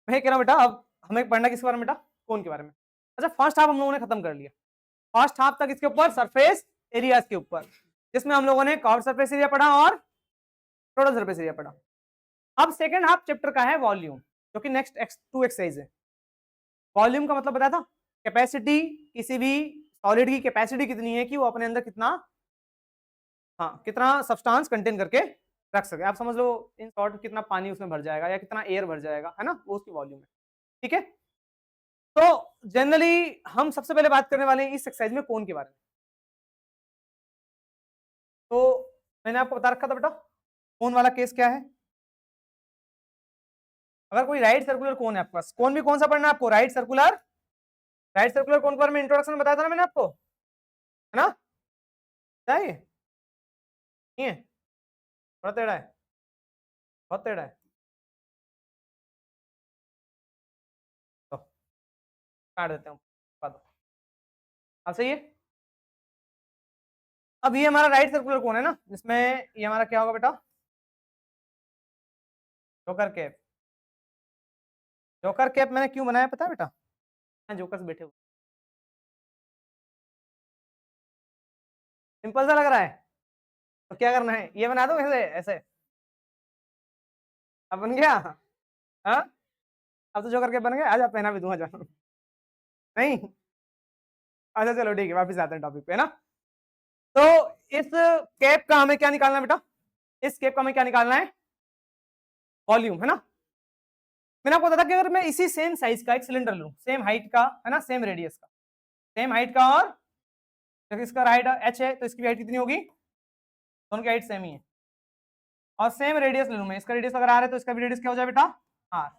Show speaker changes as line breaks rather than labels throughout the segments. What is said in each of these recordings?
मैं कह रहा हूँ बेटा, अब हमें पढ़ना किसके बारे में बेटा? कोन के बारे में। अच्छा, फर्स्ट हाफ हम लोगों ने खत्म कर लिया। फर्स्ट हाफ तक इसके ऊपर सरफेस एरियाज के ऊपर, जिसमें हम लोगों ने कर्व सरफेस एरिया पढ़ा और टोटल सरफेस एरिया पढ़ा। अब सेकंड हाफ चैप्टर का है वॉल्यूम, जो कि नेक्स्ट टू एक्सरसाइज है। वॉल्यूम का मतलब बताया था, कैपेसिटी, किसी भी सॉलिड की कैपेसिटी कितनी है कि वो अपने अंदर कितना, हाँ, कितना सब्सटेंस कंटेन करके रख सके। आप समझ लो इन शॉर्ट कितना पानी उसमें भर जाएगा या कितना एयर भर जाएगा, है ना, वो उसकी वॉल्यूम है। ठीक है, तो जनरली हम सबसे पहले बात करने वाले हैं इस एक्सरसाइज में कोन के बारे में। तो मैंने आपको बता रखा था बेटा, कोन वाला केस क्या है। अगर कोई राइट सर्कुलर कोन है आपके पास, कोन भी कौन सा पढ़ना है आपको? Right circular. राइट सर्कुलर कोन के बारे में इंट्रोडक्शन में बताया था ना मैंने आपको, है ना? चाहिए नहीं है, थोड़ा टेढ़ा है, बहुत टेढ़ा है, तो काट देते हैं, बता दो। अब सही है। अब ये हमारा राइट सर्कुलर कोन है ना, जिसमें ये हमारा क्या होगा बेटा? Joker cap. जोकर कैप मैंने क्यों बनाया पता है बेटा? यहाँ जोकर्स बैठे हुए, सिंपल सा लग रहा है, तो क्या करना है, ये बना दो ऐसे ऐसे। अब बन गया, हाँ। अब तो जोकर कैप बन गया, आजा पहना भी दूंगा, जा। नहीं, अच्छा चलो ठीक है, वापिस आते हैं टॉपिक पे, है ना। तो इस कैप का हमें क्या निकालना है बेटा? इस कैप का हमें क्या निकालना है? वॉल्यूम, है ना। मैंने आपको बताया था कि अगर मैं इसी सेम साइज का एक सिलेंडर लूं, सेम हाइट का, है ना, सेम रेडियस का, सेम हाइट का, और इसका हाइट h है तो इसकी भी हाइट कितनी होगी? दोनों की हाइट सेम ही है। और सेम रेडियस ले लूं मैं, इसका रेडियस अगर r है तो इसका भी रेडियस क्या हो जाए बेटा? r।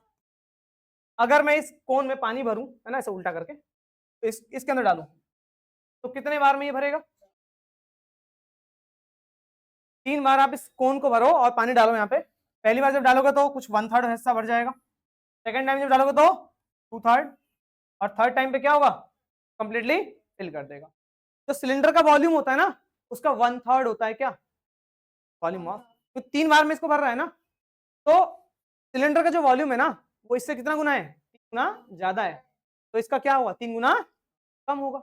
अगर मैं इस कोन में पानी भरूं, है ना, ऐसे उल्टा करके, तो इसके अंदर डालूं, तो कितने बार में ये भरेगा? 3 बार आप इस कोन को भरो और पानी डालो यहाँ पे। पहली बार जब डालोगे तो कुछ 1/3 हिस्सा भर जाएगा, सेकंड टाइम जब डालोगे तो 2/3, और थर्ड टाइम पे क्या होगा? कंप्लीटली फिल कर देगा। तो सिलेंडर का वॉल्यूम होता है ना, उसका 1/3 होता है क्या? वॉल्यूम ऑफ, तो 3 बार में इसको भर रहा है ना, तो सिलेंडर का जो वॉल्यूम है ना, वो इससे कितना गुना है? 3 गुना ज्यादा है, तो इसका क्या होगा? 3 गुना कम होगा।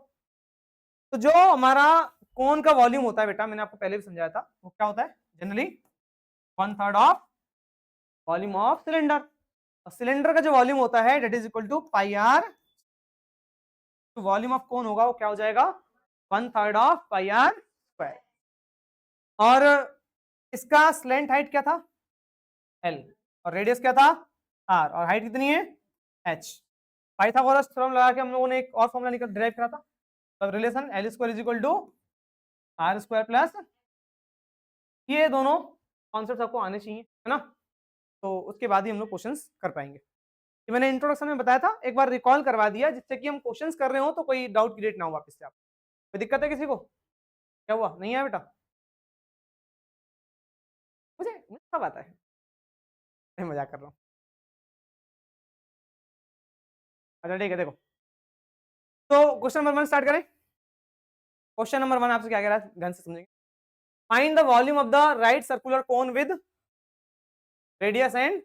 तो जो हमारा कोन का वॉल्यूम होता है बेटा, मैंने आपको पहले भी समझाया था, वो क्या होता है generally? 1/3 of volume of cylinder. Cylinder का जो वॉल्यूम होता है that is equal to pi r, तो वॉल्यूम ऑफ कोन होगा वो क्या हो जाएगा? 1/3 ऑफ पाई आर स्क्वायर। और इसका स्लेंट हाइट क्या था? एल, और रेडियस क्या था? आर, और हाइट कितनी है? एच। पाइथागोरस थ्योरम लगा के हम लोगों ने एक और फॉर्मूला निकल ड्राइव करा था, तो relation l square is equal to r square plus, ये दोनों कॉन्सेप्ट आपको आने चाहिए, है ना, तो उसके बाद ही हम लोग क्वेश्चंस कर पाएंगे। ये मैंने इंट्रोडक्शन में बताया था, एक बार रिकॉल करवा दिया, जिससे कि हम क्वेश्चंस कर रहे हो तो कोई डाउट क्रिएट ना हो वापस से। आप कोई दिक्कत है किसी को? क्या हुआ, नहीं है बेटा? मुझे सब आता है, मैं मजाक कर रहा हूँ। अच्छा ठीक है, देखो, तो क्वेश्चन नंबर 1 स्टार्ट करें। क्वेश्चन नंबर 1 आपसे क्या कह रहा है, ध्यान से समझेंगे। Find the volume of the right circular cone with radius and,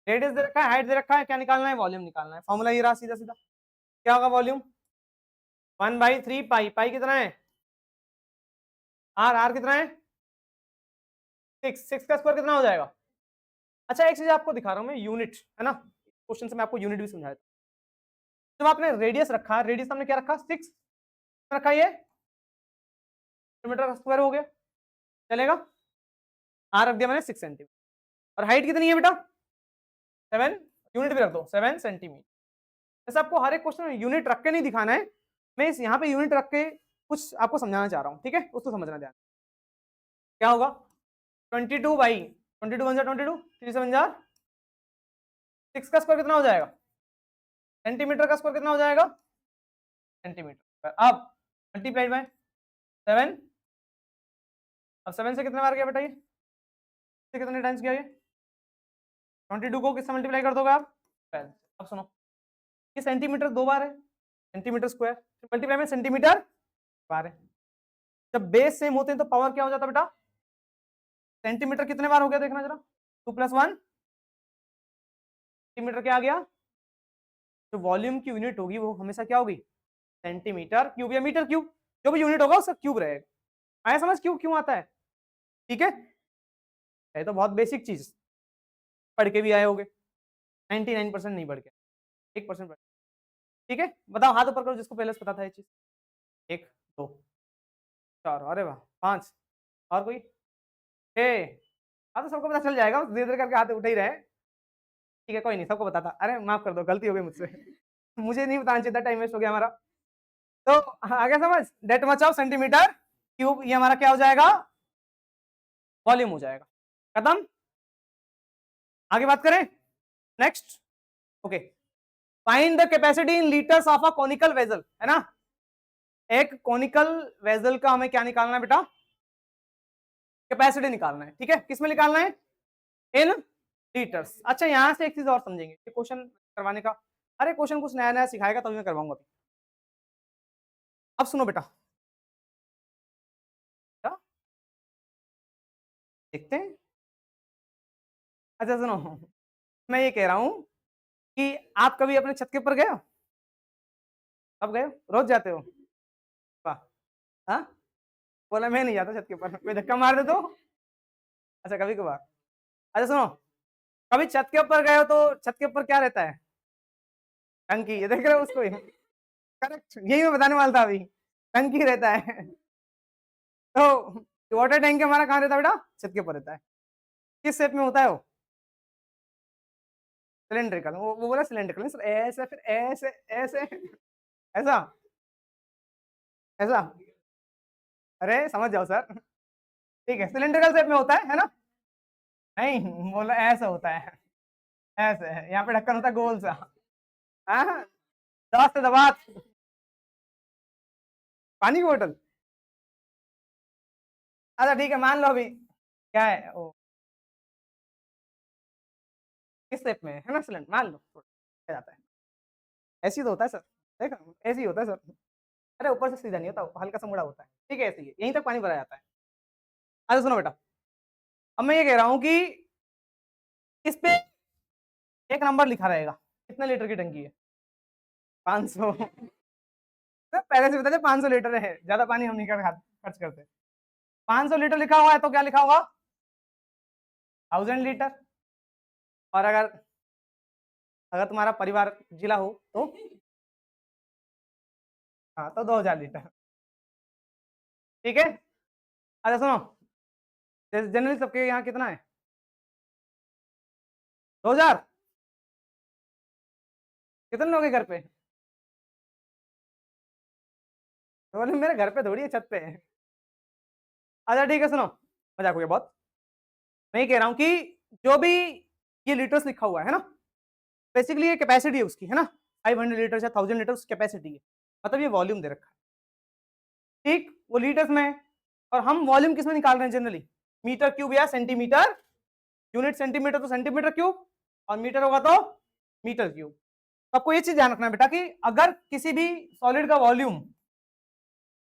radius दे रखा है, हाइट दे रखा है, क्या निकालना है? वॉल्यूम निकालना है। फॉर्मूला ये रहा सीधा सीधा, क्या होगा वॉल्यूम? 1/3 पाई, पाई कितना है? आर, आर कितना है? 6, 6 का स्क्वायर कितना हो जाएगा? अच्छा एक चीज आपको दिखा रहा हूं मैं, यूनिट, है ना, क्वेश्चन से मैं आपको यूनिट भी समझाया था। जब आपने रेडियस रखा, रेडियस हमने क्या रखा? 6 रखा, ये मीटर का स्क्वायर हो गया, चलेगा। आर रख दिया मैंने 6 सेंटीमीटर, और हाइट कितनी है बेटा? 7, यूनिट भी रख दो 7 सेंटीमीटर। जैसे आपको हर एक क्वेश्चन में यूनिट रख के नहीं दिखाना है, मैं इस यहाँ पे यूनिट रख के कुछ आपको समझाना चाह रहा हूँ, ठीक है, उसको समझना ध्यान। क्या होगा? 22 वन जा 22, 3 7 जा 6 का स्क्वायर कितना हो जाएगा? सेंटीमीटर का स्क्वायर कितना हो जाएगा? सेंटीमीटर। अब मल्टीप्लाइड बाय 7, अब 7 से कितने बार गया बेटा ये? से कितने टाइम्स गया ये? 22 को किससे मल्टीप्लाई कर दोगे आप? 12। अब सुनो, ये सेंटीमीटर 2 बार है, सेंटीमीटर स्क्वायर मल्टीप्लाई में सेंटीमीटर बार है। जब बेस सेम होते हैं तो पावर क्या हो जाता है बेटा? सेंटीमीटर कितने बार हो गया देखना जरा, 2 + 1 सेंटीमीटर क्या आ गया, जो वॉल्यूम की यूनिट होगी वो हमेशा क्या होगी, सेंटीमीटर क्यूब या मीटर क्यूब, जो भी यूनिट होगा उसका क्यूब रहेगा। आया समझ क्यूब क्यों आता है? ठीक है, ये तो बहुत बेसिक चीज पढ़ के भी आए होगे, 99% नहीं पढ़ के, 1% पढ़। ठीक है, बताओ हाथ ऊपर करो जिसको पहले से पता था ये चीज। 1 2 4, अरे वाह 5, और कोई 6। हाँ तो सबको पता चल जाएगा, धीरे धीरे करके हाथ उठे ही रहे। ठीक है कोई नहीं, सबको पता था, अरे माफ कर दो गलती हो गई मुझसे मुझे नहीं बताना चाहिए था, टाइम वेस्ट हो गया हमारा। तो आगे समझ, that much of centimetre cube, ये हमारा क्या हो जाएगा, वॉल्यूम हो जाएगा। खत्म, आगे बात करें next. Okay, find the capacity in litres of a conical vessel, है ना, एक कॉनिकल वेसल का हमें क्या निकालना है बेटा, कैपेसिटी निकालना है। ठीक है, किसमें निकालना है, इन लीटर्स। अच्छा यहां से एक चीज और समझेंगे, क्वेश्चन करवाने का, अरे क्वेश्चन कुछ नया नया सिखाएगा तभी मैं करवाऊंगा अभी। अब सुनो बेटा, क्या देखते हैं, अच्छा सुनो, मैं ये कह रहा हूं कि आप कभी अपने छत के ऊपर गए हो, अब गए हो, रोज जाते हो, वाह, हाँ बोला मैं नहीं जाता छत के ऊपर, कोई धक्का मार दे तो, अच्छा कभी कभार। अच्छा सुनो, कभी छत के ऊपर गए हो तो छत के ऊपर क्या रहता है, टंकी, ये देख रहे हो उसको, करेक्ट यही मैं बताने वाला था अभी, टंकी रहता है तो वाटर टैंक हमारा कहाँ रहता है बेटा, छत के ऊपर रहता है। किस शेप में होता है वो, सिलेंड्रिकल, वो बोला सिलेंड्रिकल सर, ऐसे फिर ऐसे ऐसे ऐसा ऐसा, अरे समझ जाओ सर, ठीक है सिलेंड्रिकल शेप में होता है ना, नहीं बोला ऐसा होता है, ऐसे है, यहाँ पे ढक्कन होता है गोल सा, हाँ दबात से दबात, पानी की बोतल, अच्छा ठीक है मान लो अभी क्या है वो, किस शेप में है ना सिलेंडर, मान लो थोड़ा जाता है, ऐसी तो होता है सर, देखा ऐसे ही होता है सर, अरे ऊपर से सीधा नहीं होता, हल्का सा मुड़ा होता है, ठीक है ऐसे ही है, यहीं तक पानी भरा जाता है। अच्छा सुनो बेटा, अब मैं ये कह रहा हूँ कि इस पे एक नंबर लिखा रहेगा, कितने लीटर की टंकी है, 500 पहले से बता दे 500 लीटर है, ज्यादा पानी हम नहीं खर्च करते, 500 लीटर लिखा हुआ है तो क्या लिखा होगा, 1000 लीटर, और अगर अगर तुम्हारा परिवार जिला हो तो हाँ तो 2000 लीटर, ठीक है। अच्छा सुनो, जनरली सबके यहाँ कितना है, 2000, कितने लोग हैं घर पे, तो बोले मेरे घर पे थोड़ी है छत पे है। अच्छा ठीक है सुनो, मजाक हो गया बहुत, मैं ये कह रहा हूँ कि जो भी ये लीटर्स लिखा हुआ है ना, बेसिकली ये कैपेसिटी है उसकी, है ना, 500 लीटर या 1000 लीटर कैपेसिटी है, मतलब ये वॉल्यूम दे रखा है, ठीक वो लीटर्स में है, और हम वॉल्यूम किस में निकाल रहे हैं जनरली, मीटर क्यूब या सेंटीमीटर, यूनिट सेंटीमीटर तो सेंटीमीटर क्यूब, और मीटर होगा तो मीटर क्यूब। आपको ये चीज ध्यान रखना है बेटा कि अगर किसी भी सॉलिड का वॉल्यूम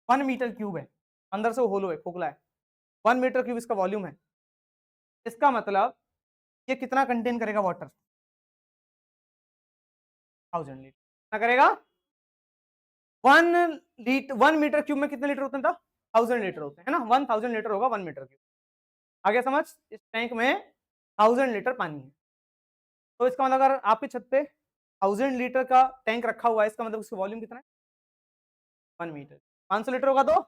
1 मीटर क्यूब है, अंदर से वो होलो है, खोखला है, 1 मीटर क्यूब इसका वॉल्यूम है, इसका मतलब ये कितना कंटेन करेगा वाटर, 1000 लीटर कितना करेगा, 1 मीटर क्यूब में कितने लीटर होते हैं, 1000 लीटर होते हैं, है ना, 1000 लीटर होगा 1 मीटर क्यूब। आगे समझ, इस टैंक में 1000 लीटर पानी है, तो इसका मतलब अगर आपकी छत पे 1000 लीटर का टैंक रखा हुआ है, इसका मतलब उसका वॉल्यूम कितना है, 1 मीटर, 500 लीटर होगा तो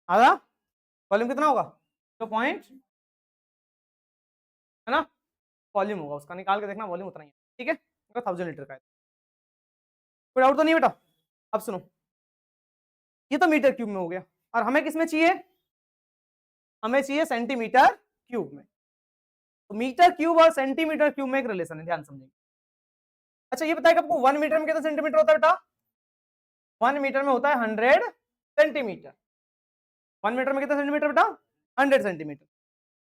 आधा, वॉल्यूम कितना होगा, तो पॉइंट, है ना, वॉल्यूम होगा उसका, निकाल के देखना वॉल्यूम उतना ही है, ठीक है, 1000 लीटर का है, कोई डाउट तो नहीं बेटा। अब सुनो, ये तो मीटर क्यूब में हो गया, और हमें किसमें चाहिए, हमें चाहिए सेंटीमीटर क्यूब में, तो मीटर क्यूब और सेंटीमीटर क्यूब में एक रिलेशन है, ध्यान समझेंगे। अच्छा ये बताया कि आपको 1 मीटर में कितना सेंटीमीटर होता है बेटा, 1 मीटर में होता है 100 सेंटीमीटर, 1 मीटर में कितना सेंटीमीटर बेटा, 100 सेंटीमीटर।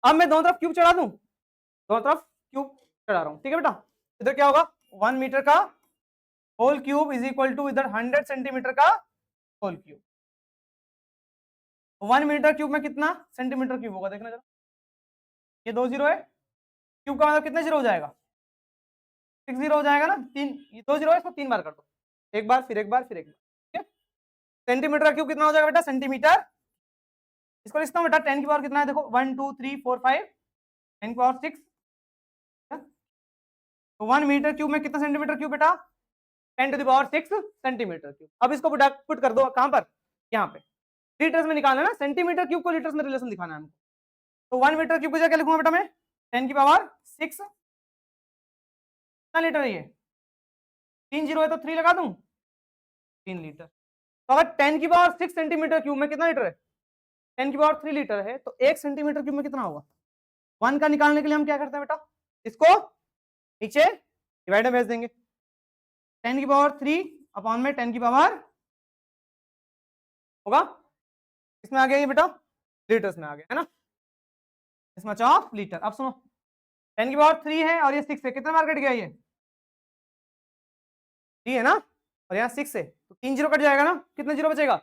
अब मैं दोनों तरफ क्यूब चढ़ा दूं, दोनों तरफ क्यूब चढ़ा रहा हूं, ठीक है बेटा, इधर क्या होगा, 1 मीटर का whole cube is equal to इधर 100 सेंटीमीटर का होल क्यूब, 1 मीटर क्यूब में कितना सेंटीमीटर क्यूब होगा देखना जरा, ये 2 जीरो है, क्यूब का मतलब कितने जीरो हो जाएगा, 6 जीरो हो जाएगा ना, 3 2 जीरो है, इसको 3 बार कर दो, एक बार फिर एक बार फिर एक बार, ठीक है। सेंटीमीटर का क्यूब कितना हो जाएगा बेटा, सेंटीमीटर, इसको लिखता हूँ बेटा 10 की पावर कितना है, देखो 1 2 3 4 5, 10 की पावर 6, तो 1 मीटर क्यूब में कितना सेंटीमीटर क्यूब बेटा, 10 to the power 6 centimetre cube. अब इसको पुट कर दो कहां पर, यहाँ पे लीटर्स में निकालना है ना, सेंटीमीटर क्यूब को लीटर्स में रिलेशन दिखाना है हमको, तो 1 मीटर क्यूब की जगह क्या लिखूंगा बेटा मैं, 10 की पावर 6, कितना लीटर है ये, 3 जीरो है तो 3 लगा दूं, 3 लीटर। तो अगर 10 की पावर 6 सेंटीमीटर क्यूब में कितना लीटर है, 10 की पावर 3 लीटर है, तो 1 सेंटीमीटर क्यूब में कितना होगा, 1 का निकालने के लिए हम क्या करते हैं बेटा, इसको नीचे डिवाइडर भेज देंगे, 10 की पावर 3 अपॉन में 10 की पावर होगा, इसमें आ गया ये बेटा लीटर्स में आ गया है ना, इस मच ऑफ लीटर। अब सुनो 10 की पावर 3 है और ये 6 है, कितना बार कट गया ये 3 है ना, और यहाँ 6 है, तो 3 जीरो कट जाएगा ना, कितना जीरो बचेगा,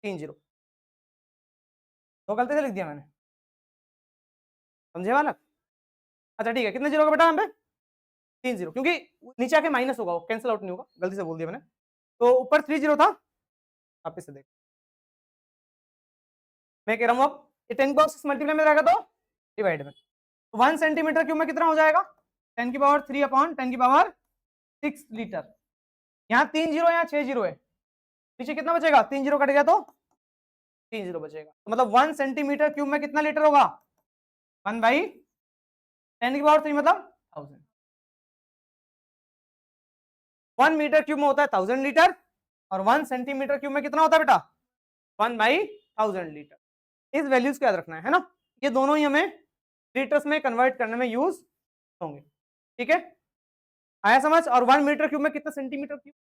3 जीरो, तो गलती से लिख दिया मैंने, समझे वाला। अच्छा ठीक है, कितने जीरो का बेटा यहाँ पे 3 जीरो, क्योंकि नीचे आके माइनस होगा, वो कैंसिल आउट नहीं होगा, गलती से बोल दिया मैंने, तो ऊपर 3 जीरो था, आप इसे देख, मैं कह रहा हूँ अब ये 10 बॉक्स मल्टीप्लाई में रहेगा तो डिवाइड में, 1 सेंटीमीटर क्यूब में कितना हो जाएगा, 10 की पावर 3 अपॉन 10 की पावर 6 लीटर, यहाँ 3 जीरो, यहाँ 6 जीरो है, नीचे कितना बचेगा, 3 जीरो कट गया तो 3 जीरो बचेगा, तो मतलब 1 सेंटीमीटर क्यूब में कितना लीटर होगा, 1 बाई 10 की पावर 3 मतलब 1000, 1 मीटर क्यूब में होता है 1000 लीटर, और 1 सेंटीमीटर क्यूब में कितना होता है बेटा, 1 बाई 1000 लीटर। इस वैल्यूज को याद रखना है ना, ये दोनों ही हमें लीटर्स में कन्वर्ट करने में यूज होंगे, ठीक है, आया समझ। और 1 मीटर क्यूब में कितना सेंटीमीटर क्यूब,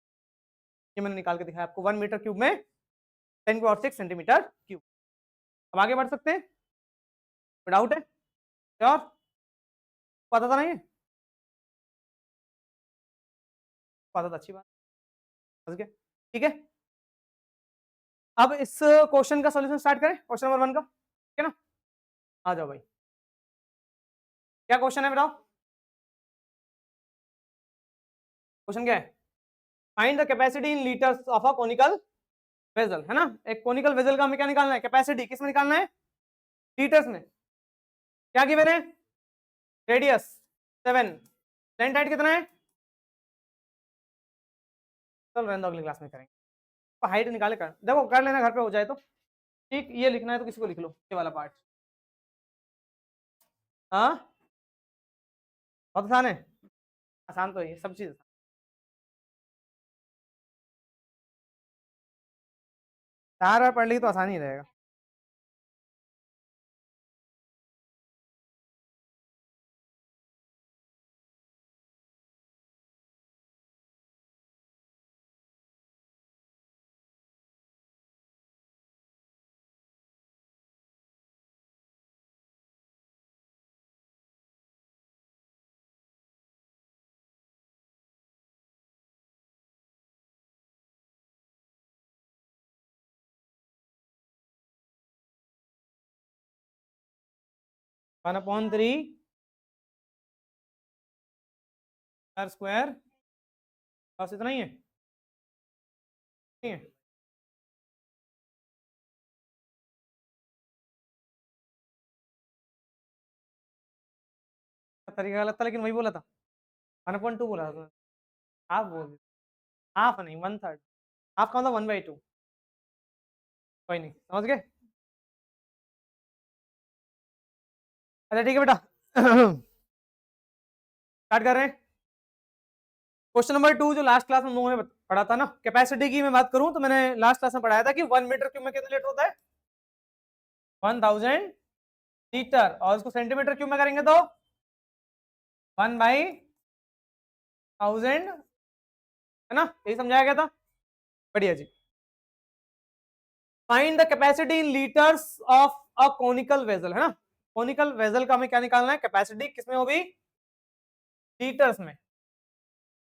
ये मैंने निकाल के दिखाया आपको, 1 मीटर क्यूब में 10 की पावर 6 सेंटीमीटर क्यूब। अब आगे बढ़ सकते हैं, कोई डाउट है, श्योर, पता था नहीं, पता था, अच्छी बात, समझ गए, ठीक है। अब इस क्वेश्चन का सॉल्यूशन स्टार्ट करें, क्वेश्चन नंबर 1 का, ठीक है ना, आ जाओ भाई, क्या क्वेश्चन है बताओ, क्वेश्चन क्या है, find the capacity in litres of a conical vessel, है ना, एक कोनिकल वेजल का हमें क्या निकालना है, कैपेसिटी किस में निकालना है, लीटर्स में, क्या गिवन है, रेडियस 7, लेंथ हाइट कितना है, चल रहने दो अगली क्लास में करेंगे, तो हाइट निकाले कर, देखो कर लेना घर पे हो जाए तो ठीक, ये लिखना है तो किसी को लिख लो ये वाला पार्ट, हाँ बहुत आसान है, आसान तो है सब चीज, चार बार पढ़ ली तो आसान ही रहेगा। वन अपॉन 3 आर स्क्वायर, बस इतना ही है, नहीं है, तरीका गलत था लेकिन वही बोला था, 1/2 बोला था, हाफ बोल, हाफ नहीं 1/3, हाफ का मतलब 1/2, कोई नहीं समझ गए, अच्छा ठीक है बेटा स्टार्ट कर रहे हैं, क्वेश्चन नंबर 2 जो लास्ट क्लास में हम लोगों ने पढ़ा था ना, कैपेसिटी की मैं बात करूं तो मैंने लास्ट क्लास में पढ़ाया था कि 1 मीटर क्यूब में कितना लीटर होता है, 1000 लीटर, और उसको सेंटीमीटर क्यूब में करेंगे तो 1 बाई 1000, है ना, यही समझाया गया था, बढ़िया जी। Find the capacity in litres of a conical vessel, है ना, कोनिकल वेजल का हमें क्या निकालना है, कैपेसिटी किसमें होगी, लीटर्स में,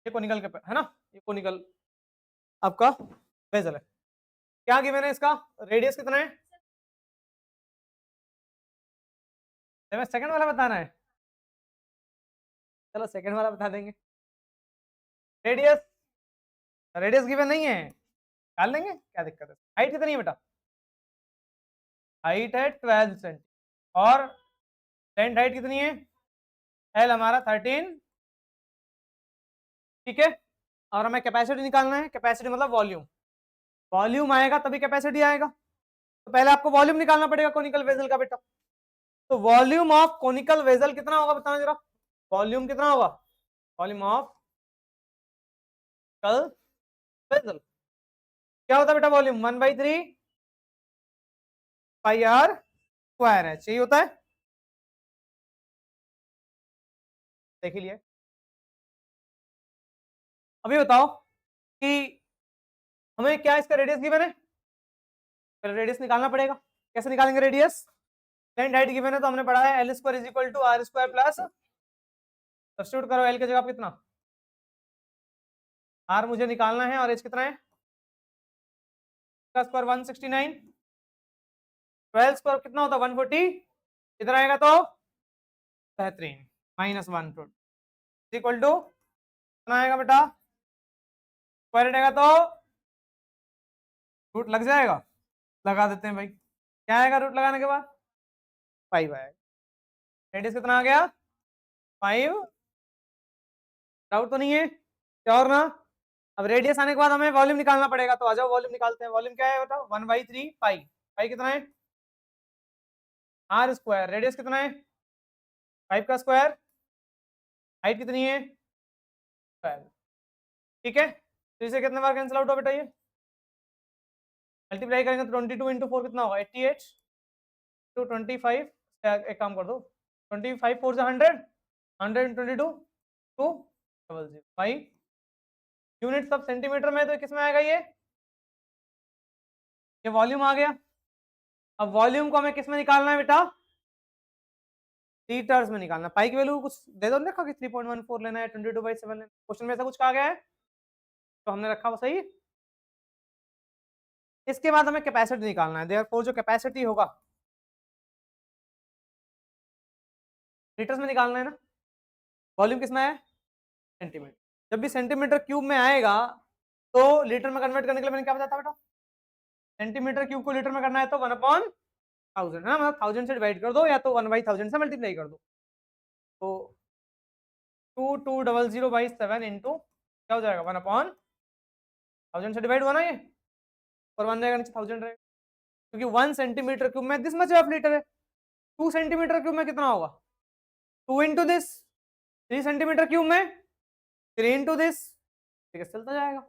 ये कोनिकल है ना, ये कोनिकल आपका वेजल है, क्या गिवन है इसका, रेडियस कितना है, सेकंड वाला बताना है, चलो सेकंड वाला बता देंगे, रेडियस, रेडियस गिवन नहीं है, निकाल लेंगे, क्या दिक्कत है। हाइट कितनी है बेटा? हाइट है 12 सेंटी और लेंथ हाइट कितनी है? एल हमारा 13, ठीक है। और हमें कैपेसिटी निकालना है, कैपेसिटी मतलब वॉल्यूम, वॉल्यूम आएगा तभी कैपेसिटी आएगा। तो पहले आपको वॉल्यूम निकालना पड़ेगा कोनिकल वेसल का बेटा। तो वॉल्यूम ऑफ कोनिकल वेसल कितना होगा बताना जरा, वॉल्यूम कितना होगा? वॉल्यूम ऑफ कल वेसल क्या होता है बेटा? वॉल्यूम 1/3 पाई आर स्क्वायर है, यही होता है, देख लिए। अभी बताओ कि हमें क्या इसका रेडियस गिवन है, पहले रेडियस निकालना पड़ेगा। कैसे निकालेंगे रेडियस? लेंथ हाइट गिवन है तो हमने पढ़ा है l square is equal to r square plus, substitute करो एल की जगह कितना, आर मुझे निकालना है और एच कितना है, स्क्वायर 169, 12 स्क्वायर कितना होता है 140, इधर आएगा तो बेहतरीन -1 इक्वल टू कितना आएगा बेटा, स्क्वायर आएगा तो रूट लग जाएगा, लगा देते हैं भाई, क्या आएगा रूट लगाने के बाद? 5 आएगा। रेडियस कितना आ गया? 5, डाउट तो नहीं है? क्या और ना? अब रेडियस आने के बाद हमें वॉल्यूम निकालना पड़ेगा, तो आ जाओ वॉल्यूम निकालते हैं। वॉल्यूम क्या है बताओ? 1/3 पाई, पाई कितना है? आर स्क्वायर, रेडियस कितना है? 5 का स्क्वायर, हाइट कितनी है? 12, ठीक है। तो इसे कितने बार कैंसिल आउट हो बेटा? ये मल्टीप्लाई करेंगे तो 22 इंटू 4 कितना होगा? 88 टू 25, एक काम कर दो, 25 4 से 100, 122 2 0 5 यूनिट सब सेंटीमीटर में, तो किस में आएगा ये वॉल्यूम आ गया। अब वॉल्यूम को हमें किस में निकालना है बेटा? लीटर्स में निकालना। पाई की वैल्यू कुछ दे दो, देखा कि 3.14 लेना है, 22/7 लेना है, क्वेश्चन में ऐसा कुछ कहा गया है तो हमने रखा वो सही। इसके बाद हमें कैपेसिटी निकालना है, देयरफॉर जो कैपेसिटी होगा लीटर्स में निकालना है ना। वॉल्यूम किस में है? सेंटीमीटर। जब भी सेंटीमीटर क्यूब में आएगा तो लीटर में कन्वर्ट करने के लिए मैंने क्या बताया था बेटा? सेंटीमीटर क्यूब को लीटर में करना है तो 1/1000 है ना, मतलब 1000 से डिवाइड कर दो या तो 1/1000 से मल्टीप्लाई कर दो। तो 2200/7 इंटू क्या हो जाएगा 1/1000 से डिवाइड हुआ ना ये, और 1 रहेगा नीचे 1000 रहेगा, क्योंकि 1 सेंटीमीटर क्यूब में दिस मच ऑफ लीटर है। 2 सेंटीमीटर क्यूब में कितना होगा? 2 इंटू दिस, 3 सेंटीमीटर क्यूब में 3 इंटू दिस, ठीक है चलता जाएगा।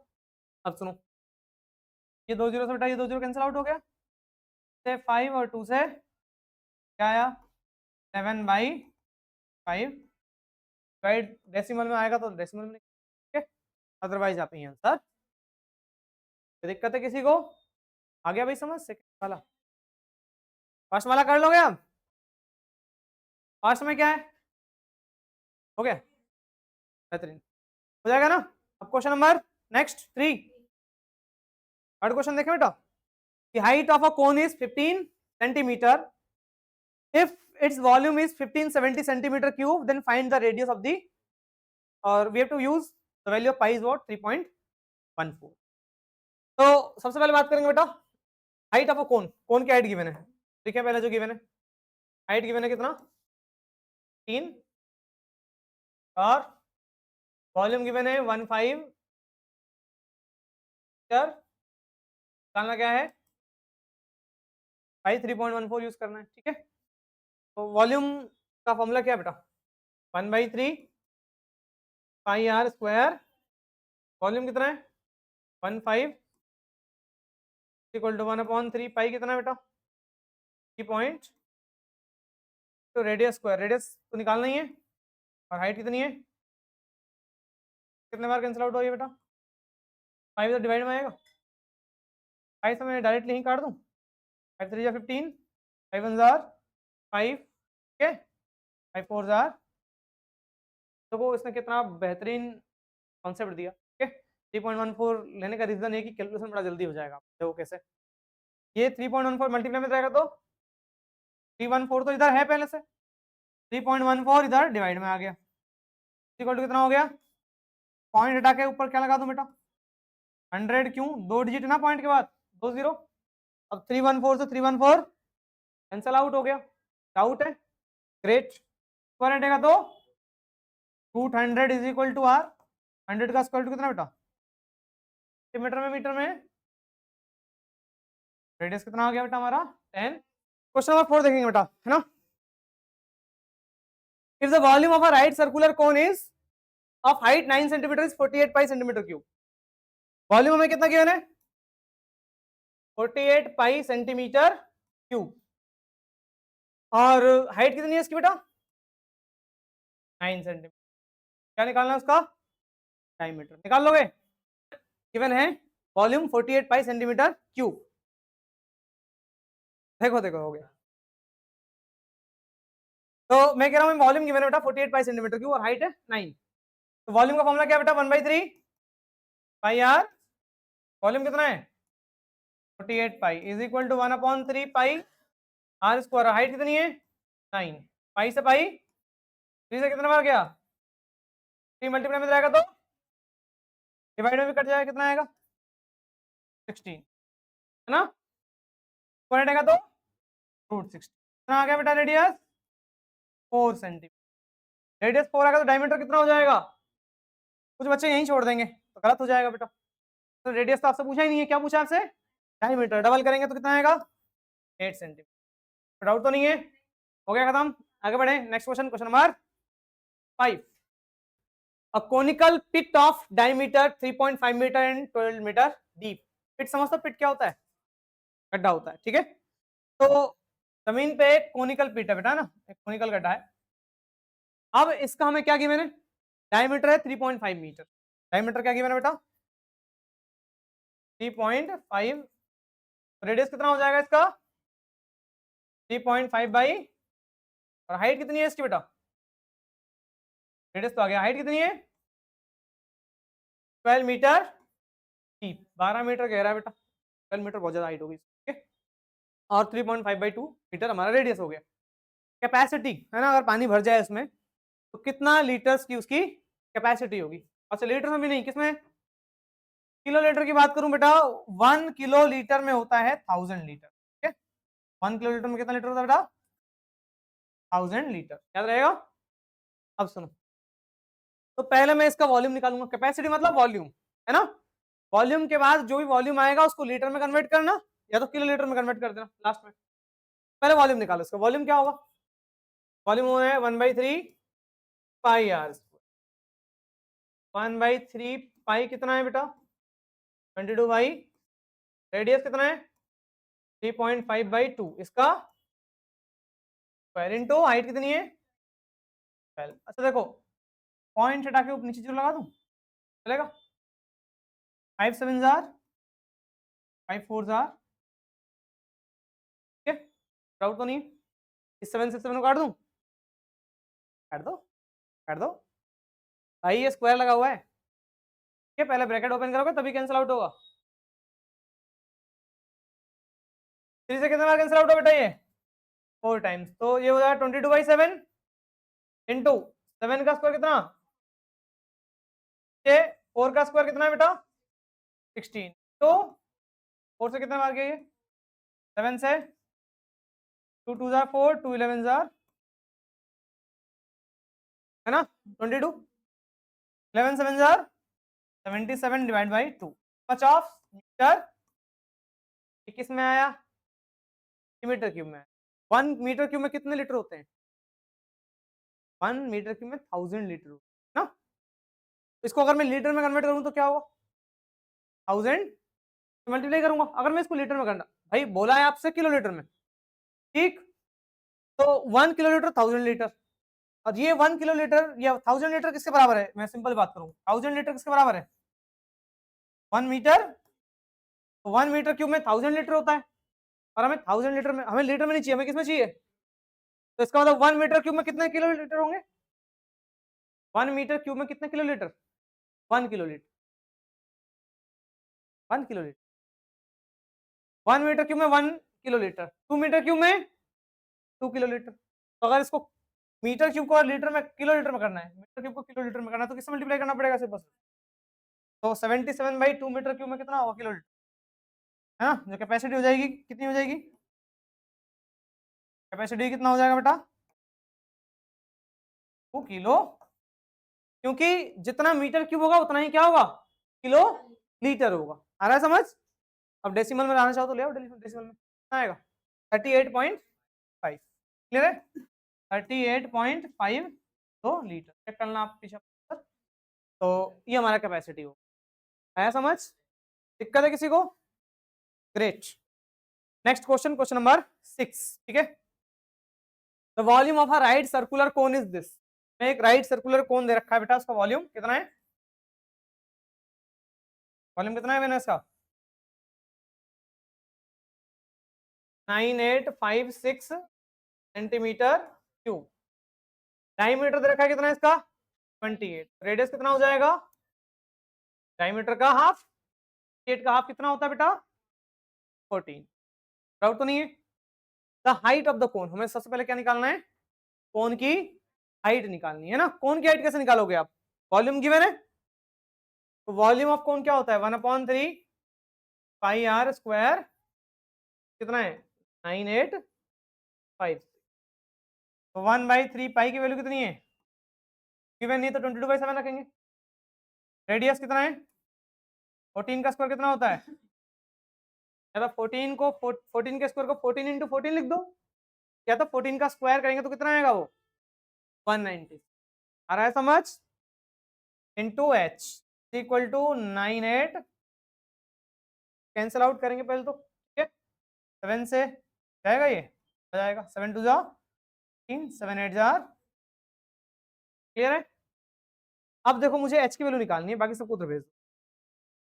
अब सुनो, ये 2 जीरो से बेटा ये 2 जीरो कैंसिल आउट हो गया, से 5 और 2 से क्या आया 7/5, राइट। डेसिमल में आएगा तो डेसिमल में, ठीक है, अदरवाइज आप ही आंसर। दिक्कत है किसी को? आ गया भाई समझ? सेकंड वाला, फर्स्ट वाला कर लोगे आप? फर्स्ट में क्या है? हो गया, बेहतरीन हो जाएगा ना। अब question number next 3, third question देखें बेटा। The height of a cone is 15 centimeter. If its volume is 1570 centimeter cube, then find the radius of the, or we have to use the value of pi is what 3.14. तो सबसे पहले बात करेंगे बेटा height of a कोन। कोन की height given है, ठीक है, पहले जो गिवन है हाइट गिवन है कितना 3, और वॉल्यूम गिवन है 15 मीटर, निकालना क्या है पाई 3.14 यूज करना है, ठीक है। तो वॉल्यूम का फॉर्मूला क्या है बेटा 1/3 पाई आर स्क्वायर, वॉल्यूम कितना है 15 इक्वल टू 1/3 पाई कितना है बेटा 3 पॉइंट, तो रेडियस स्क्वायर, रेडियस तो निकालना ही है, और हाइट कितनी है, कितने बार कैंसिल आउट हो रही है बेटा 5 तो डिवाइड में आएगा, 5 से मैं डायरेक्टली ही काट दूँ, 5 3 15, 5 1 5, ठीक है, 5 4 देखो इसने कितना बेहतरीन कॉन्सेप्ट दिया, ठीक है। 3.14 लेने का रीजन है कि कैलकुलेशन बड़ा जल्दी हो जाएगा। देखो कैसे, ये 3.14 मल्टीप्लाई में जाएगा तो 314 तो इधर है पहले से, 3.14 इधर डिवाइड में आ गया, इक्वल टू कितना हो गया पॉइंट हटा के ऊपर क्या लगा दूं बेटा 100, क्यों 2 डिजिट ना पॉइंट के बाद 2 0। अब 314 से 314 कैंसल आउट हो गया, डाउट है, ग्रेट। स्क्वायर हटेगा तो root 100 is equal to r, 100 का स्क्वायर रूट कितना बेटा मीटर में, मीटर में रेडियस कितना आ गया बेटा हमारा 10। क्वेश्चन नंबर 4 देखेंगे बेटा, है ना। If the volume of a right circular cone is of height 9 centimetre is 48 pi centimetre cube. Volume हमें कितना गिवन है 48 पाई सेंटीमीटर क्यूब, और हाइट कितनी है इसकी बेटा 9 सेंटीमीटर। क्या निकालना है उसका डायमीटर, निकाल लोगे। गिवन है वॉल्यूम 48 पाई सेंटीमीटर क्यूब। देखो देखो हो गया। तो मैं कह रहा हूँ वॉल्यूम गिवन है बेटा 48 पाई सेंटीमीटर क्यूब और हाइट है 9। तो वॉल्यूम का फॉर्मूला क्या बेटा 1/3 पाई आर। वॉल्यूम कितना है 48 pi is equal to 1/3 pi r square. Height कितनी है 9, पाई से पाई 3 से कितना बार गया 3 मल्टीप्लाई में जाएगा तो डिवाइड में भी कट जाएगा, कितना आएगा 16, है ना। स्क्वायर हटेगा तो रूट 16। कितना आ गया बेटा रेडियस 4 सेंटीमीटर। रेडियस 4 आएगा तो डायमीटर कितना हो जाएगा, कुछ बच्चे यहीं छोड़ देंगे तो गलत हो जाएगा बेटा। तो रेडियस तो आपसे पूछा ही नहीं है, क्या पूछा आपसे डायमीटर। डबल करेंगे तो कितना आएगा 8 सेंटीमीटर। डाउट तो नहीं है, हो गया खत्म। आगे बढ़े next question, question number 5। A conical pit of diameter 3.5 metre and 12 metre deep. Pit समझते हो पिट क्या होता है, गड्ढा होता है, ठीक है। तो जमीन पे एक कोनिकल पिट है बेटा ना, एक कोनिकल गड्ढा है। अब इसका हमें क्या गिवन है डायमीटर है 3.5 मीटर। डायमीटर क्या गिवन है बेटा 3.5। रेडियस कितना हो जाएगा इसका 3.5 बाई, और हाइट कितनी है इसकी बेटा, रेडियस तो आ गया, हाइट कितनी है 12 मीटर डीप, 12 मीटर गहरा है बेटा। 12 मीटर बहुत ज्यादा हाइट होगी, ठीक है। और 3.5/2 मीटर हमारा रेडियस हो गया। कैपेसिटी है ना, अगर पानी भर जाए उसमें तो कितना लीटर्स की उसकी कैपेसिटी होगी। अच्छा लीटर में भी नहीं, किसमें किलो लीटर की बात करूं बेटा 1 किलो लीटर में होता है 1000 लीटर, ठीक है। 1 किलो लीटर में कितना लीटर होता है बेटा 1000 लीटर, याद रहेगा। अब सुनो, तो पहले मैं इसका वॉल्यूम निकालूंगा। कैपेसिटी मतलब वॉल्यूम, है ना। वॉल्यूम के बाद जो भी वॉल्यूम आएगा उसको लीटर में कन्वर्ट करना, या तो किलो लीटर में कन्वर्ट कर देना लास्ट में। पहले वॉल्यूम निकालो, इसका वॉल्यूम क्या होगा, वॉल्यूम है 1/3 पाई आर। 1/3 पाई कितना है बेटा 22 बाई, रेडियस कितना है 3.5/2, इसका स्क्वायर इनटू हाइट कितनी है 12। अच्छा देखो पॉइंट हटा के ऊपर नीचे जीरो लगा दूं चलेगा। 5 7 जार 5 4 जार, ठीक है। डाउट तो नहीं, इस 7 से 7 को काट दूं, काट दो काट दो भाई, ये स्क्वायर लगा हुआ है, ठीक है। पहले ब्रैकेट ओपन करोगे तभी कैंसिल आउट होगा। 3 से कितने बार कैंसिल आउट हो बेटा ये 4 टाइम्स, तो ये हो जाएगा 22/7 इंटू 7 का स्क्वायर कितना 6, 4 का स्क्वायर कितना है बेटा 16, तो 4 से कितने बार गए ये 7 से 2 2 जार 4 2 11 जार, है ना 22, 11 7 जार 77 डिवाइड बाई 2, 50 मीटर किस में आया मीटर क्यूब में। 1 मीटर क्यूब में कितने लीटर होते हैं 1 मीटर क्यूब में 1000 लीटर होते हैं ना। इसको अगर मैं लीटर में कन्वर्ट करूं तो क्या होगा 1000 मल्टीप्लाई करूंगा। अगर मैं इसको लीटर में करना, भाई बोला है आपसे किलो लीटर में, ठीक। तो 1 किलो लीटर 1000 लीटर, और ये 1 किलो लीटर या 1000 लीटर किसके बराबर है, मैं सिंपल बात करूं 1000 लीटर किसके बराबर है 1 मीटर। तो 1 मीटर क्यूब में 1000 लीटर होता है, और हमें 1000 लीटर में, हमें लीटर में नहीं चाहिए, हमें किसमें चाहिए। तो इसका मतलब 1 मीटर क्यूब में कितने किलो लीटर होंगे 1 मीटर क्यूब में कितने kilolitre 1 kilolitre, 1 kilolitre. 1 metre cube में 1 किलो लीटर, 2 मीटर क्यूब में 2 किलो लीटर। तो अगर इसको मीटर क्यूब को लीटर में किलो लीटर में करना है, मीटर क्यूब को किलो लीटर में करना है, तो किससे मल्टीप्लाई करना पड़ेगा सिर्फ बस तो 77/2 मीटर क्यूब में कितना होगा, किलो लीटर, है ना। जो कैपेसिटी हो जाएगी कितनी हो जाएगी, कैपेसिटी कितना हो जाएगा बेटा, 2 किलो, क्योंकि जितना मीटर क्यूब होगा उतना ही क्या होगा, किलो लीटर होगा। आ रहा है समझ। अब डेसिमल में लाना चाहो तो ले आओ, डेसिमल में कितना आएगा, 38.5, क्लियर है, 38.5 तो लीटर, चेक करना आप पीछे। तो ये हमारा कैपेसिटी हो, आया समझ, दिक्कत है किसी को, great. Next question, question number 6, ठीक है। The volume of a right circular cone is this, एक राइट सर्कुलर कोन दे रखा है बेटा, उसका वॉल्यूम कितना है, वॉल्यूम कितना है मैंने इसका, 9856 सेंटीमीटर क्यूब, डायमीटर दे रखा है कितना है इसका, 28, रेडियस कितना हो जाएगा, डायमीटर का हाफ, 8 का हाफ कितना होता है बेटा, 14, डाउट तो नहीं है। The height of the cone, हमें सबसे पहले क्या निकालना है, कोन की हाइट निकालनी है ना। कोन की हाइट कैसे निकालोगे आप, वॉल्यूम गिवन है, तो वॉल्यूम ऑफ कोन क्या होता है, 1/3 पाई आर स्क्वायर, कितना है 985, तो 1/3 पाई की वैल्यू कितनी है, गिवन नहीं तो 22/7 रखेंगे। रेडियस कितना है, 14 का स्क्वायर कितना होता है, या तो 14 को 14 के स्क्वायर को 14 × 14 लिख दो, या तो 14 का स्क्वायर करेंगे तो कितना आएगा वो 190, आ रहा है समझ, into H equal to 98, cancel out करेंगे पहले तो, ठीक है, 7 से जाएगा, ये आ जाएगा 7 2 जा 3, 7 8 जार, क्लियर है। अब देखो मुझे एच की वैल्यू निकालनी है, बाकी सबको उधर भेज दो।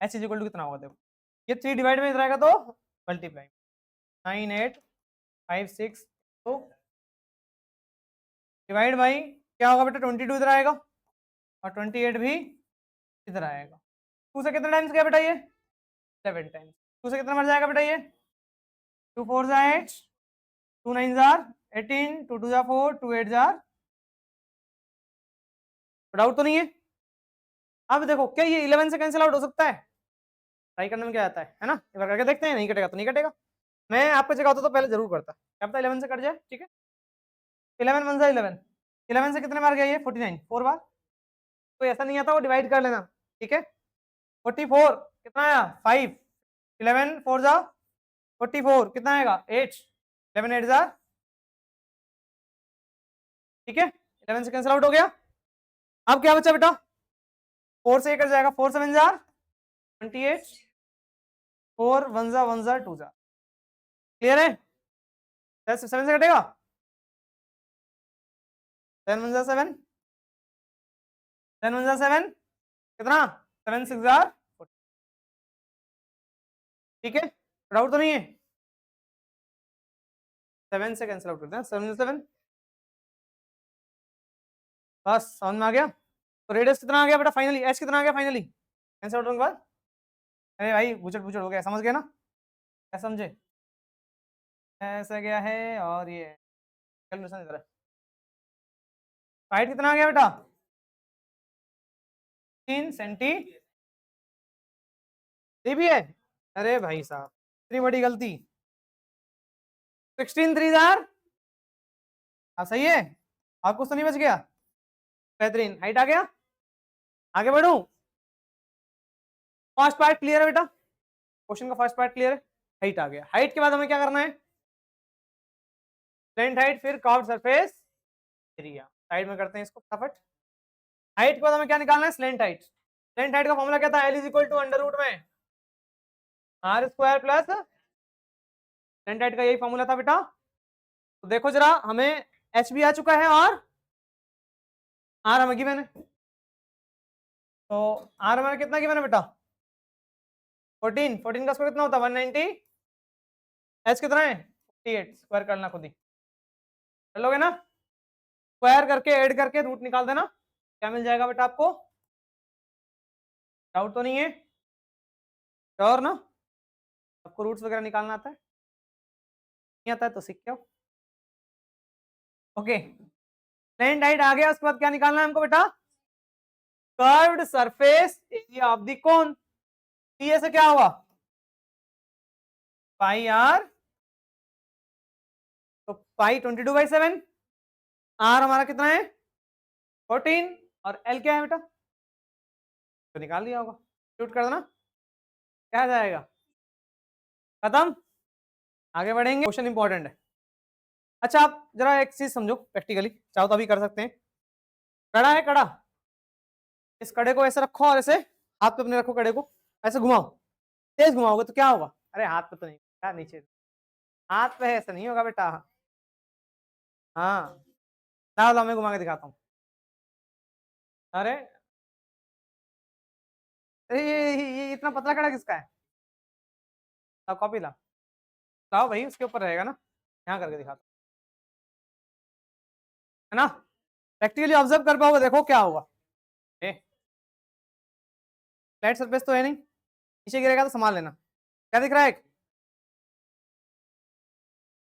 एच इज इक्वल टू कितना होगा, देखो ये 3 डिवाइड में रहेगा तो मल्टीप्लाई, 9856 तो डिवाइड बाई क्या होगा बेटा, 22 इधर आएगा और 28 भी इधर आएगा। 2 से कितने टाइम्स गया बेटा ये, 7 टाइम्स। 2 से कितना मर जाएगा बेटा ये, 2 4 जा 8, 2 9 जार 18, 2 2 जा 4, 2 8 जार, डाउट तो नहीं है। अब देखो क्या ये 11 से कैंसिल आउट हो सकता है, ट्राई करने में क्या आता है ना, एक बार करके देखते हैं, नहीं कटेगा तो नहीं कटेगा। मैं आपको जगह होता तो पहले जरूर करता, क्या पता 11 से कट जाए, ठीक है। 11 1 जा 11, 11 से कितने बार गया ये 49, 4 बार, तो ऐसा नहीं आता वो डिवाइड कर लेना, ठीक है। 44 कितना आया 5, 11 4 जा 44 कितना आएगा 8, 11 8 जा, ठीक है, 11 से कैंसिल आउट हो गया। अब क्या बचा बेटा, 4 से ये कट जाएगा, 4 7 जार 28, 4 1 जा 1 जा 2 जा, क्लियर है। 7 से कटेगा, 7 1 जा 7, 7 1 जा 7 कितना, 7 6 जार 40, ठीक है, डाउट तो नहीं है। 7 से कैंसिल आउट करते हैं, 7 7 बस समझ में आ गया। तो रेडियस कितना आ गया बेटा फाइनली, एच कितना आ गया फाइनली, कैंसिल आउट होने के बाद, अरे भाई बुचड़ बुचड़ हो गया, समझ गया ना, क्या समझे, ऐसा गया है, और ये कैलकुलेशन इधर है। हाइट कितना आ गया बेटा 3 सेंटी, ये भी है, अरे भाई साहब इतनी बड़ी गलती, 16 3 जार, हाँ सही है, आपको तो नहीं बच गया, बेहतरीन, हाइट आ गया। आगे बढ़ू, फर्स्ट पार्ट क्लियर है बेटा, क्वेश्चन का फर्स्ट पार्ट क्लियर है, हाइट आ गया। हाइट के बाद हमें क्या करना है, स्लैंट हाइट फिर कर्व्ड सरफेस एरिया, साइड में करते हैं इसको फटाफट। हाइट के बाद हमें क्या निकालना है, स्लैंट हाइट। स्लैंट हाइट का फॉर्मूला क्या था, L is equal to under root में r square plus, slant height का यही फॉर्मूला था बेटा। तो देखो जरा हमें एच भी आ चुका है और आर हमें गिवन है, तो आर हमारा कितना गिवन है बेटा 14, 14 का स्क्वायर कितना होता है 190, एच कितना है 48, स्क्वायर करना खुद ही कर लोगे ना, स्क्वायर करके ऐड करके रूट निकाल देना, क्या मिल जाएगा बेटा आपको, डाउट तो नहीं है, श्योर ना, आपको रूट्स वगैरह निकालना आता है, नहीं आता है तो सीख के आओ। ओके स्लैंट हाइट आ गया, उसके बाद क्या निकालना है हमको बेटा, curved surface area of the cone, ये से क्या हुआ पाई आर, तो पाई 22/7, आर हमारा कितना है 14, और एल क्या है बेटा, तो निकाल दिया होगा, शूट कर देना, क्या आ जाएगा, खत्म। आगे बढ़ेंगे, क्वेश्चन इंपॉर्टेंट है। अच्छा आप जरा एक चीज समझो प्रैक्टिकली, चाहो तो अभी कर सकते हैं। कड़ा है कड़ा, इस कड़े को ऐसे रखो और ऐसे हाथ पे अपने रखो, कड़े को ऐसे घुमाओ, तेज घुमाओगे तो क्या होगा, अरे हाथ पे तो नहीं, क्या नीचे, हाथ पे ऐसे नहीं होगा बेटा, हाँ लाओ लाओ मैं घुमा के दिखाता हूँ। अरे अरे ये इतना पतला कड़ा किसका है, लाओ कॉपी लाओ, लाओ भाई उसके ऊपर रहेगा ना, यहाँ करके दिखाता हूँ, है ना, प्रैक्टिकली ऑब्जर्व कर पाओगे, देखो क्या होगा, फ्लैट सरफेस तो है नहीं, नीचे गिरेगा तो संभाल लेना, क्या दिख रहा है,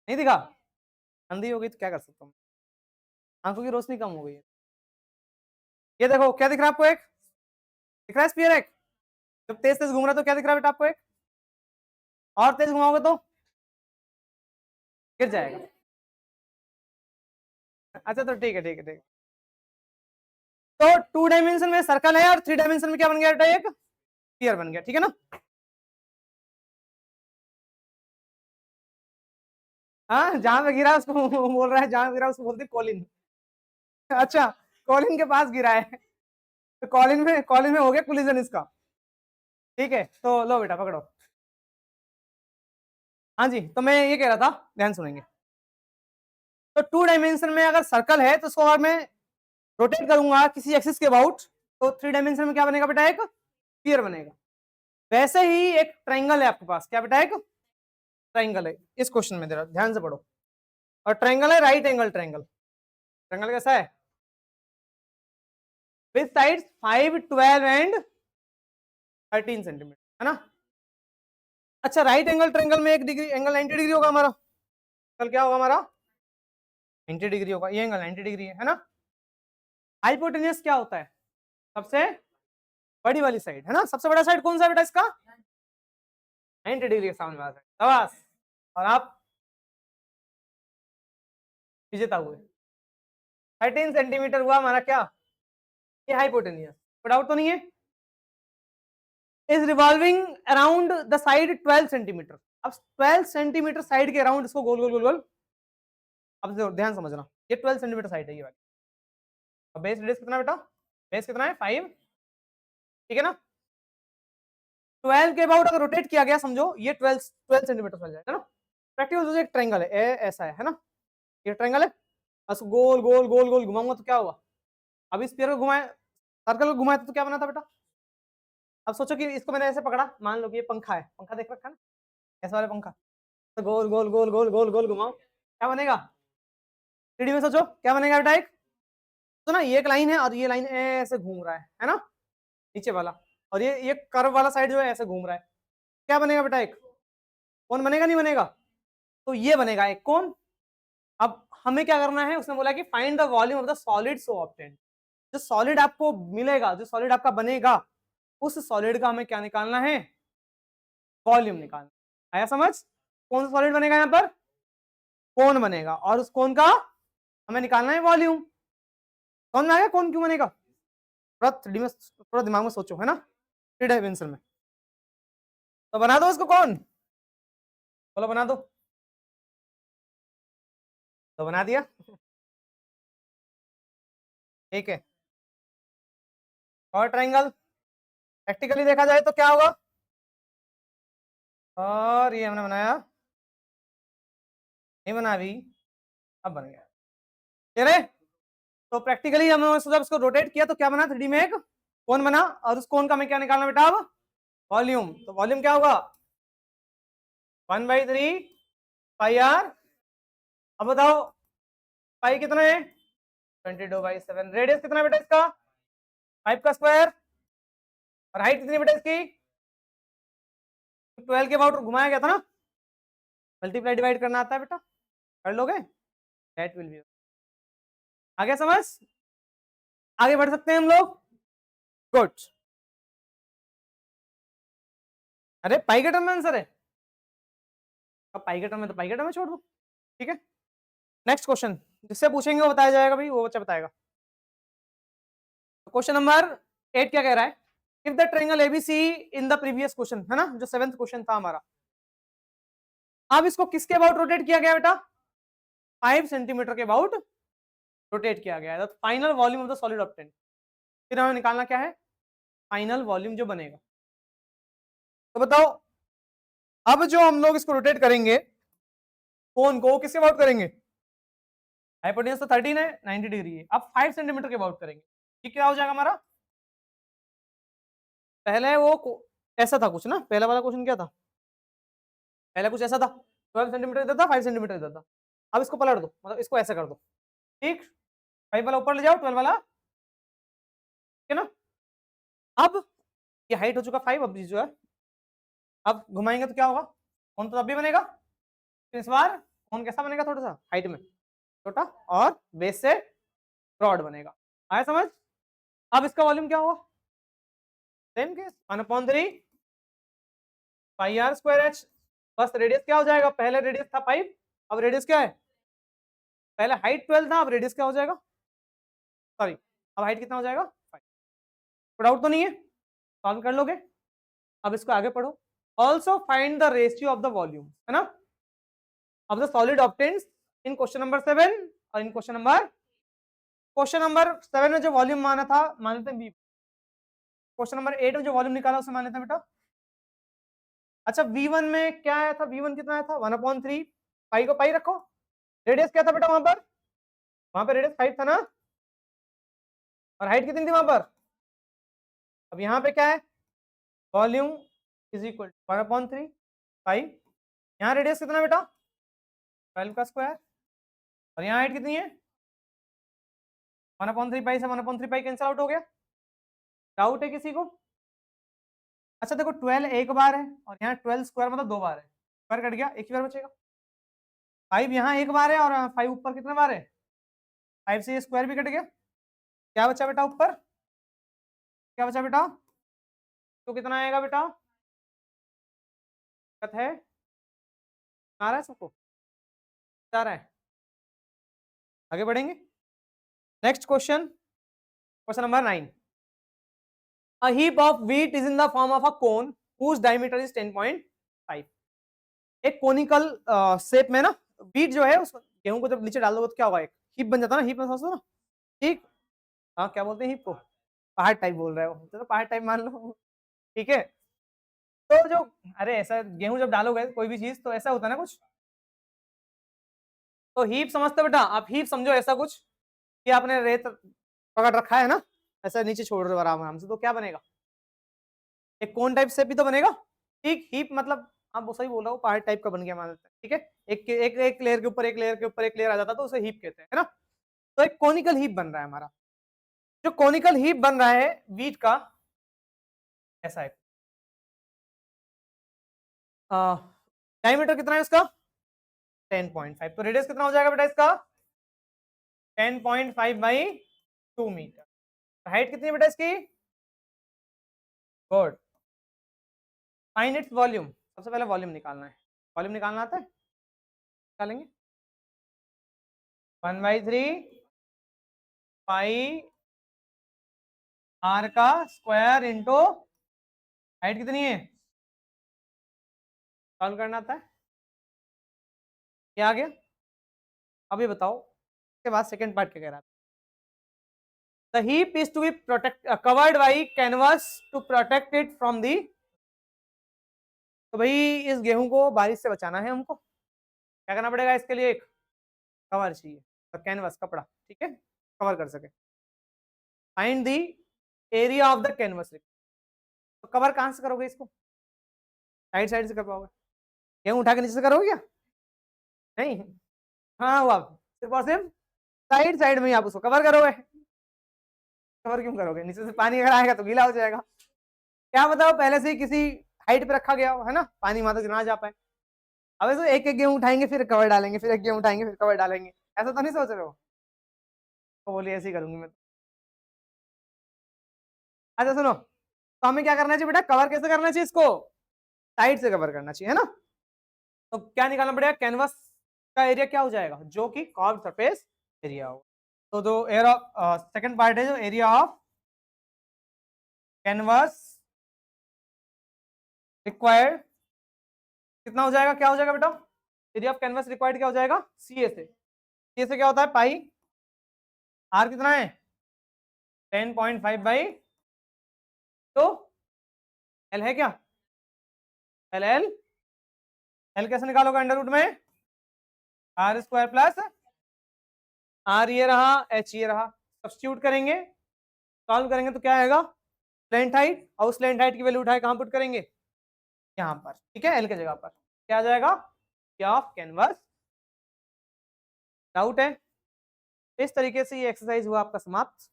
नहीं दिखा, अंधी हो गई तो क्या कर सकता हूँ, आंखों की रोशनी कम हो गई है। ये देखो क्या दिख रहा है आपको, एक दिख रहा है स्फीयर, एक जब तेज तेज घूम रहा है तो क्या दिख रहा है बेटा आपको, एक और तेज घुमाओगे तो गिर जाएगा। अच्छा तो ठीक है ठीक है ठीक है, तो 2 डायमेंशन में सर्कल है और 3 डायमेंशन में क्या बन गया बेटा, एक स्फीयर बन गया, ठीक है ना। हाँ जहां पे गिरा उसको बोल रहा है, जहां गिरा उसको बोलते कॉलिन। अच्छा कॉलिन के पास गिरा है, तो कॉलिन में हो गया कोलिजन इसका, ठीक है, तो लो बेटा पकड़ो। हाँ जी, तो मैं ये कह रहा था, ध्यान सुनेंगे, तो 2 डायमेंशन में अगर सर्कल है तो उसको अगर मैं रोटेट करूंगा किसी एक्सिस के अबाउट, तो 3 डायमेंशन में क्या बनेगा बेटा, एक स्फीयर बनेगा। वैसे ही एक ट्रायंगल है आपके पास, क्या बेटा, एक ट्रायंगल है, इस क्वेश्चन में जरा ध्यान से पढ़ो, और ट्रायंगल है राइट एंगल ट्रायंगल, ट्रायंगल कैसा है, विद साइड्स 5, 12 एंड 13 सेंटीमीटर, है ना। अच्छा राइट एंगल ट्रायंगल में एक डिग्री एंगल 90 डिग्री होगा हमारा, कल क्या होगा हमारा 90 डिग्री होगा, ये एंगल 90 डिग्री है ना। हाइपोटेन्यूज क्या होता है, सबसे बड़ी वाली साइड, है ना, सबसे बड़ा साइड कौन सा बेटा इसका, 90 डिग्री के सामने वाला साइड, शाबाश, और आप विजेता हुए, 13 सेंटीमीटर हुआ हमारा क्या, ये हाइपोटेन्यूज, कोई डाउट तो नहीं है, is revolving around the side 12 centimetre, अब 12 सेंटीमीटर साइड के अराउंड इसको गोल गोल गोल गोल, अब ध्यान समझना, ये 12 सेंटीमीटर साइड है ये वाली, और बेस रेडियस कितना बेटा, बेस कितना है 5, ठीक है ना, 12 के अबाउट अगर रोटेट किया गया समझो ये 12 सेंटीमीटर चल जाएगा ना। प्रैक्टिकल एक ट्रायंगल है, ऐसा है ना, ये ट्रायंगल है, बस गोल गोल गोल गोल घुमाऊंगा तो क्या होगा, अब स्फीयर को घुमाए, सर्कल को घुमाए तो क्या बना था बेटा, अब सोचो कि इसको मैंने ऐसे पकड़ा, मान लो कि ये पंखा है, पंखा देख रखा है ना, ऐसा वाला पंखा, तो गोल गोल गोल गोल गोल गोल घुमाओ, क्या बनेगा, 3D में सोचो क्या बनेगा बेटा, एक तो ना ये एक लाइन है और ये लाइन ऐसे घूम रहा है ना, नीचे वाला, और ये कर्व वाला साइड जो है ऐसे घूम रहा है, क्या बनेगा बेटा, एक कौन बनेगा, नहीं बनेगा, तो ये बनेगा एक कौन। अब हमें क्या करना है, उसने बोला कि find the volume of the solid so obtained, जो सॉलिड आपको मिलेगा, जो सॉलिड आपका बनेगा, उस सॉलिड का हमें क्या निकालना है, वॉल्यूम निकालना, आया समझ, कौन सा सॉलिड बनेगा यहाँ पर, कौन बनेगा, और उस कौन का हमें निकालना है वॉल्यूम, कौन में आएगा, कौन क्यों बनेगा, थोड़ा 3D में थोड़ा दिमाग में सोचो, है ना, 3 डायमेंशन में, तो बना दो इसको, कौन बोलो बना दो, तो बना दिया, ठीक है, और ट्रायंगल प्रैक्टिकली देखा जाए तो क्या होगा, और ये हमने बनाया, नहीं बना अभी, अब बन गया, ठीक है, तो प्रैक्टिकली हमने जब इसको रोटेट किया तो क्या बना, 3D में एक कोन बना, और उस कोन का हमें क्या निकालना बेटा, अब वॉल्यूम, तो वॉल्यूम क्या होगा 1/3 पाई आर, अब बताओ पाई कितना है 22/7, रेडियस कितना बेटा इसका 5 का स्क्वायर, और हाइट कितनी बेटा इसकी 12 के अबाउट घुमाया गया था ना, मल्टीप्लाई डिवाइड करना आता है बेटा, कर लोगे, दैट विल बी, आगे समझ, आगे बढ़ सकते हैं हम लोग, गुड। अरे पाई के टर्म में आंसर है, अब पाई के टर्म में तो पाई के टर्म में छोड़ दो, ठीक है। नेक्स्ट क्वेश्चन जिससे पूछेंगे वो बताया जाएगा भाई, वो बच्चा बताएगा। क्वेश्चन नंबर 8 क्या कह रहा है, if the triangle ABC in the previous question, है ना, जो 7th क्वेश्चन था हमारा, अब इसको किसके अबाउट रोटेट किया गया बेटा, 5 सेंटीमीटर के अबाउट रोटेट किया गया है। Final volume of the solid obtain, फिर हमें निकालना क्या है, फाइनल वॉल्यूम जो बनेगा। तो बताओ, अब जो हम लोग इसको रोटेट करेंगे कोन को, किसके अबाउट करेंगे, हाइपोटेन्यूज तो 13 है, 90 डिग्री है, अब 5 सेंटीमीटर के अबाउट करेंगे। ये क्या हो जाएगा हमारा, पहले वो ऐसा था कुछ ना, पहला वाला क्वेश्चन क्या था, पहले कुछ ऐसा था, 12 सेंटीमीटर देता, 5 सेंटीमीटर देता। अब इसको पलट दो, मतलब इसको ऐसा कर दो, ठीक, 5 वाला ऊपर ले जाओ, 12 वाला, ठीक है ना। अब ये हाइट हो चुका 5, अब जो है अब घुमाएंगे तो क्या होगा, कौन तो तब भी बनेगा, इस बार कौन कैसा बनेगा, थोड़ा सा हाइट में छोटा और बेस से ब्रॉड बनेगा। आया समझ। अब इसका वॉल्यूम क्या होगा, same case 1/3 pi r square h, बस रेडियस क्या हो जाएगा, पहले रेडियस था 5, अब रेडियस क्या है, पहले हाइट 12 था, अब रेडियस क्या हो जाएगा, सॉरी अब हाइट कितना हो जाएगा 5। कोई डाउट तो नहीं है, सॉल्व कर लोगे। अब इसको आगे पढ़ो, also find the ratio of the volume, है ना, of the solid obtained in question number 7 और इन क्वेश्चन नंबर 7 में जो वॉल्यूम माना था मानते हैं, क्वेश्चन नंबर 8 में जो वॉल्यूम निकाला उसे मान लेते हैं बेटा। अच्छा V1 में क्या आया था, V1 कितना आया था 1/3, पाई को पाई रखो, रेडियस क्या था बेटा वहां पर रेडियस 5 था ना, और हाइट कितनी थी वहां पर। अब यहाँ पे क्या है, वॉल्यूम इज इक्वल टू 1/3 पाई, यहाँ रेडियस कितना बेटा 12 का स्क्वायर, और यहाँ हाइट कितनी है 1/3 पाई से 1/3 पाई कैंसिल आउट हो गया। डाउट है किसी को। अच्छा देखो 12 एक बार है और यहाँ 12 स्क्वायर मतलब 2 बार है, स्क्वायर कट गया, एक ही बार बचेगा। 5 यहाँ एक बार है और 5 ऊपर कितने बार है, 5 से ये स्क्वायर भी कट गया, क्या बचा बेटा ऊपर, क्या बचा बेटा, तो कितना आएगा बेटा, दिक्कत है, आ रहा है सबको, आ रहा है। आगे बढ़ेंगे, next question, question number 9, a heap of wheat is in the form of a cone whose diameter is 10.5। एक कोनिकल शेप में ना वीट जो है, उस गेहूं को जब नीचे डाल दो तो क्या होगा, एक हीप बन जाता है ना, हीप में समझ ना, ठीक, हाँ क्या बोलते हैं हीप को, पहाड़ टाइप बोल रहे हो, चलो पहाड़ टाइप मान लो, ठीक है। तो जो, अरे ऐसा गेहूं जब डालोगे कोई भी चीज तो ऐसा होता है ना कुछ, तो हीप समझते बेटा, आप हीप समझो ऐसा कुछ कि आपने रेत पकड़ रखा है ना, ऐसा नीचे छोड़ रहे हो आराम आराम से, तो क्या बनेगा, एक कोन टाइप से भी तो बनेगा, ठीक, हीप मतलब आप वो सही बोल रहा हो, पहाड़ टाइप का बन गया मान लेते हैं, ठीक है, एक लेयर के ऊपर एक लेयर के ऊपर एक लेयर आ जाता तो उसे हीप कहते हैं, है ना। तो एक कोनिकल हीप बन रहा है हमारा, जो कोनिकल हीप बन रहा है वीट का, ऐसा है, डायमीटर कितना है इसका 10.5, तो रेडियस कितना हो जाएगा बेटा इसका 10.5 बाई 2 मीटर, हाइट कितनी है बेटा इसकी, गुड, फाइंड इट्स वॉल्यूम, सबसे पहले वॉल्यूम निकालना है, वॉल्यूम निकालना आता है, निकालेंगे 1/3 पाई आर का स्क्वायर इंटू हाइट कितनी है, सॉल्व करना आता है, क्या आ गया। अब ये बताओ इसके बाद सेकंड पार्ट क्या कह रहा है, the heap is to be protect covered by canvas to protect it from the, तो भाई इस गेहूं को बारिश से बचाना है हमको, क्या करना पड़ेगा इसके लिए, एक कवर चाहिए, तो कैनवास कपड़ा, ठीक है, कवर कर सके, find the area of the canvas, तो कवर कहां से करोगे इसको, साइड साइड से कर पाओगे, गेहूं उठा के नीचे से करोगे क्या, नहीं, हाँ हुआ, सिर्फ और सिर्फ साइड साइड में ही आप उसको कवर करोगे, कवर क्यों करोगे, नीचे से पानी अगर आएगा तो गीला हो जाएगा, क्या बताओ पहले से ही किसी हाइट पे रखा गया हो, है ना, पानी वहां तक ना जा पाए। अब ऐसे एक एक गेहूं उठाएंगे फिर कवर डालेंगे, फिर एक गेहूं उठाएंगे फिर कवर डालेंगे, ऐसा तो नहीं सोच रहे हो, तो बोलिए ऐसे ही करूंगी मैं। अच्छा सुनो, तो हमें क्या करना चाहिए बेटा, कवर कैसे करना चाहिए इसको, साइड से कवर करना चाहिए, है ना। तो क्या निकालना पड़ेगा, कैनवस का एरिया क्या हो जाएगा, जो कि कर्व सरफेस एरिया होगा। तो जो एरिया ऑफ सेकंड पार्ट है, जो एरिया ऑफ कैनवस रिक्वायर्ड कितना हो जाएगा, क्या हो जाएगा बेटा, एरिया ऑफ कैनवस रिक्वायर्ड क्या हो जाएगा, सी ए से क्या होता है, पाई आर कितना है 10.5 बाई, तो एल है क्या, एल एल एल कैसे निकालोगे, अंडर रूट में आर स्क्वायर प्लस आर ये रहा, एच ये रहा, सब्स्टिट्यूट करेंगे, सॉल्व करेंगे तो क्या आएगा, स्लैंट हाइट, और उस स्लैंट हाइट की वैल्यू उठाए कहां पुट करेंगे, यहाँ पर, ठीक है, एल के जगह पर क्या आ जाएगा, ऑफ कैनवस। डाउट है, इस तरीके से ये एक्सरसाइज हुआ आपका समाप्त।